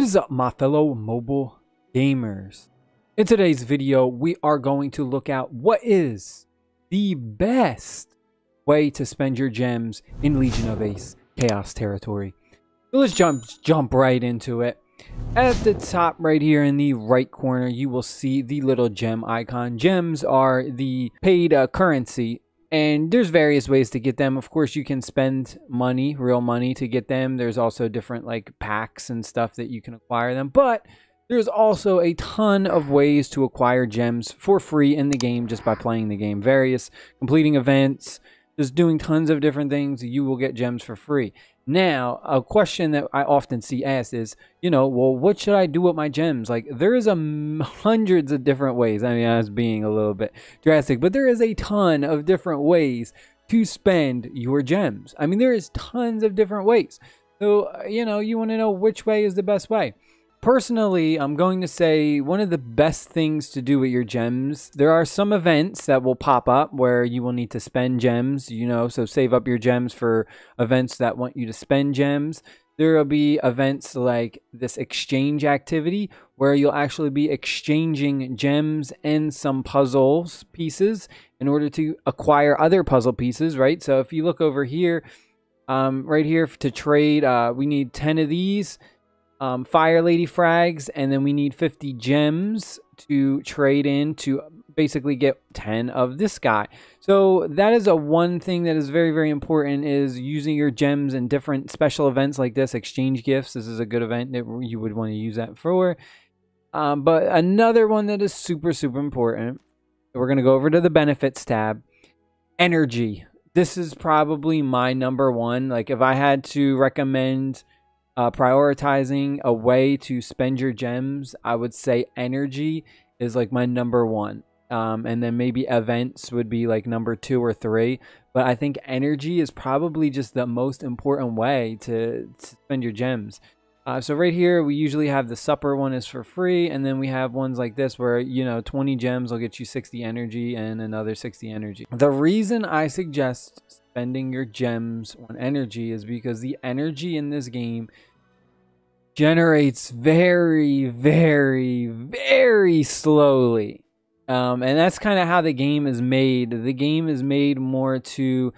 What is up, my fellow mobile gamers? In today's video, we are going to look at what is the best way to spend your gems in Legion of Ace Chaos territory. So let's jump right into it. At the top right here in the right corner, you will see the little gem icon. Gems are the paid currency, and there's various ways to get them. Of course, you can spend money, real money, to get them. There's also different like packs and stuff that you can acquire them, but there's also a ton of ways to acquire gems for free in the game just by playing the game. Completing events, just doing tons of different things, you will get gems for free. Now, a question that I often see asked is, well, what should I do with my gems? Like, there is hundreds of different ways. I mean, I was being a little bit drastic, but there is a ton of different ways to spend your gems. I mean, there is tons of different ways. So, you want to know which way is the best way. Personally, I'm going to say one of the best things to do with your gems, there are some events that will pop up where you will need to spend gems, so save up your gems for events that want you to spend gems. There will be events like this exchange activity where you'll actually be exchanging gems and some puzzles pieces in order to acquire other puzzle pieces, right? So if you look over here, right here to trade, we need 10 of these. Fire Lady frags, and then we need 50 gems to trade in to basically get 10 of this guy. So that is one thing that is very, very important, is using your gems in different special events like this. Exchange gifts, this is a good event that you would want to use that for. But another one that is super, super important, we're going to go over to the benefits tab. Energy. This is probably my number one. Like, if I had to recommend prioritizing a way to spend your gems, I would say energy is like my number one, and then maybe events would be like number 2 or 3, but I think energy is probably just the most important way to spend your gems. So right here we usually have the supper one is for free, and then we have ones like this where 20 gems will get you 60 energy and another 60 energy. The reason I suggest spending your gems on energy is because the energy in this game generates very, very, very slowly. And that's kind of how the game is made. The game is made more to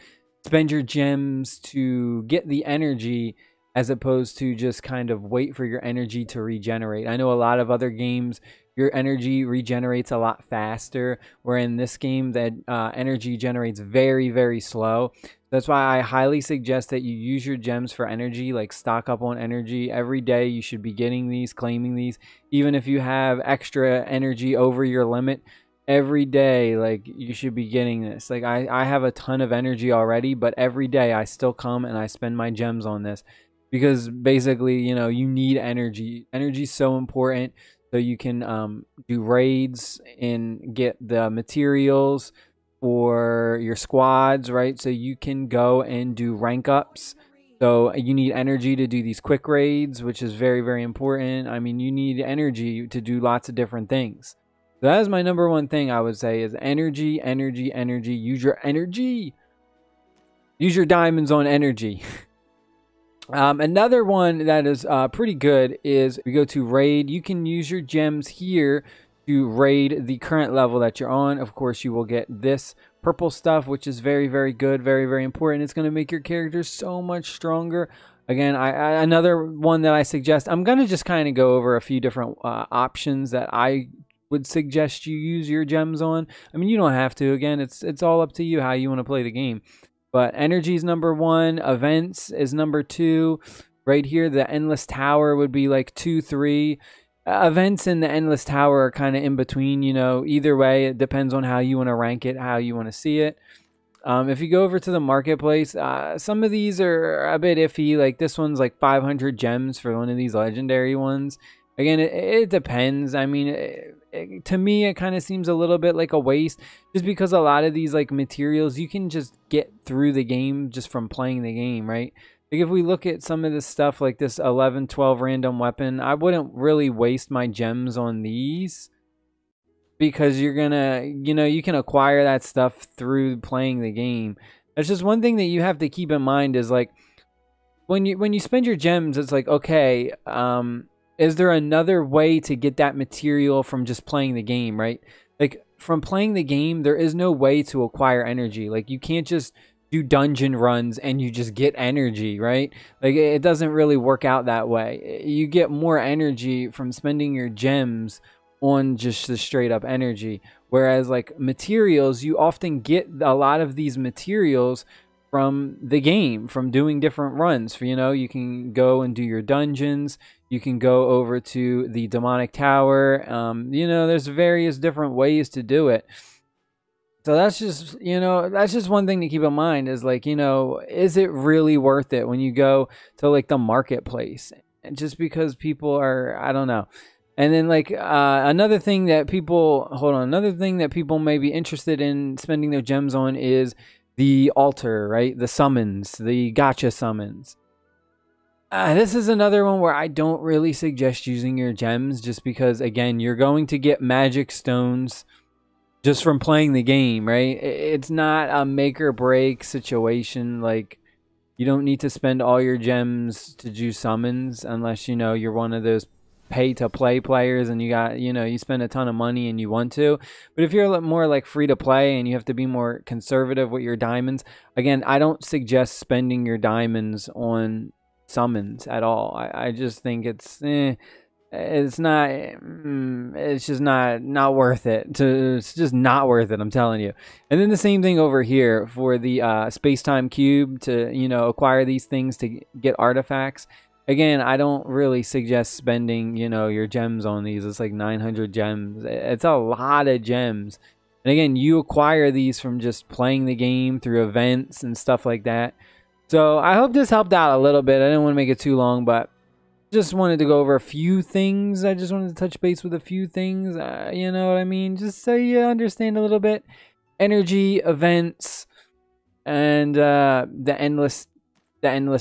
spend your gems to get the energy, as opposed to just kind of wait for your energy to regenerate. I know a lot of other games, your energy regenerates a lot faster, where in this game that energy generates very, very slow. That's why I highly suggest that you use your gems for energy, like stock up on energy. Every day you should be getting these, claiming these. Even if you have extra energy over your limit, every day, like, you should be getting this. Like, I have a ton of energy already, but every day I still come and I spend my gems on this. Because basically, you need energy. Energy is so important, so you can do raids and get the materials for your squads, right? So you can go and do rank ups. So you need energy to do these quick raids, which is very, very important. I mean, you need energy to do lots of different things. So that is my number one thing I would say, is energy, energy, energy. Use your energy. Use your diamonds on energy. Another one that is pretty good is we go to raid. You can use your gems here to raid the current level that you're on. Of course, you will get this purple stuff, which is very, very good, very, very important. It's going to make your character so much stronger. Again, another one that I suggest, I'm going to just kind of go over a few different options that I would suggest you use your gems on. I mean, you don't have to. Again, it's all up to you how you want to play the game. But energy is number 1. Events is number 2. Right here, the Endless Tower would be like 2, 3. Events in the Endless Tower are kind of in between, Either way, it depends on how you want to rank it, how you want to see it. If you go over to the marketplace, some of these are a bit iffy. Like this one's like 500 gems for one of these legendary ones. Again, it depends. I mean, to me, it kind of seems a little bit like a waste, just because a lot of these like materials you can just get through the game just from playing the game, right? Like if we look at some of this stuff like this 11, 12 random weapon, I wouldn't really waste my gems on these, because you're gonna, you can acquire that stuff through playing the game. That's just one thing that you have to keep in mind, is like when you spend your gems, it's like, okay, is there another way to get that material from just playing the game, right? Like from playing the game, there is no way to acquire energy. Like you can't just do dungeon runs and you just get energy, right? Like it doesn't really work out that way. You get more energy from spending your gems on just the straight up energy. Whereas like materials, you often get a lot of these materials from the game, from doing different runs. For, you know, you can go and do your dungeons. You can go over to the demonic tower. You know, there's various different ways to do it. So that's just, you know, that's just one thing to keep in mind is like, you know, is it really worth it when you go to like the marketplace? And just because people are, I don't know. And then like another thing that people, another thing that people may be interested in spending their gems on is the altar, right? The summons, the gotcha summons. This is another one where I don't really suggest using your gems just because, again, you're going to get magic stones just from playing the game, right? It's not a make or break situation. Like, you don't need to spend all your gems to do summons unless, you know, you're one of those pay to play players and you got, you know, you spend a ton of money and you want to. But if you're more like free to play and you have to be more conservative with your diamonds, again, I don't suggest spending your diamonds on summons at all. I just think it's not, it's just not worth it. It's just not worth it, I'm telling you. And then the same thing over here for the Spacetime Cube to, you know, acquire these things to get artifacts. Again, I don't really suggest spending, you know, your gems on these. It's like 900 gems. It's a lot of gems. And again, you acquire these from just playing the game through events and stuff like that. So I hope this helped out a little bit. I didn't want to make it too long, but just wanted to go over a few things. I just wanted to touch base with a few things. You know what I mean? Just so you understand a little bit. Energy, events, and the endless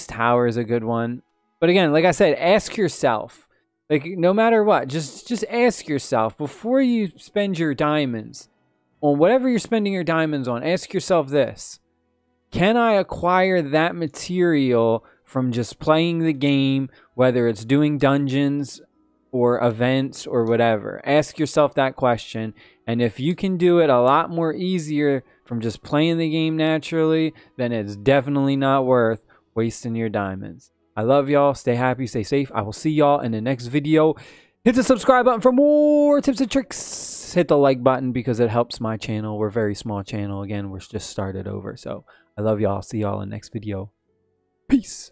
tower is a good one. But again, like I said, ask yourself, like no matter what, just ask yourself before you spend your diamonds on whatever you're spending your diamonds on. Ask yourself this: can I acquire that material from just playing the game, whether it's doing dungeons or events or whatever? Ask yourself that question. And if you can do it a lot more easier from just playing the game naturally, then it's definitely not worth wasting your diamonds. I love y'all. Stay happy, stay safe. I will see y'all in the next video. Hit the subscribe button for more tips and tricks. Hit the like button because it helps my channel. We're a very small channel. Again, we're just started over. So I love y'all. See y'all in the next video. Peace.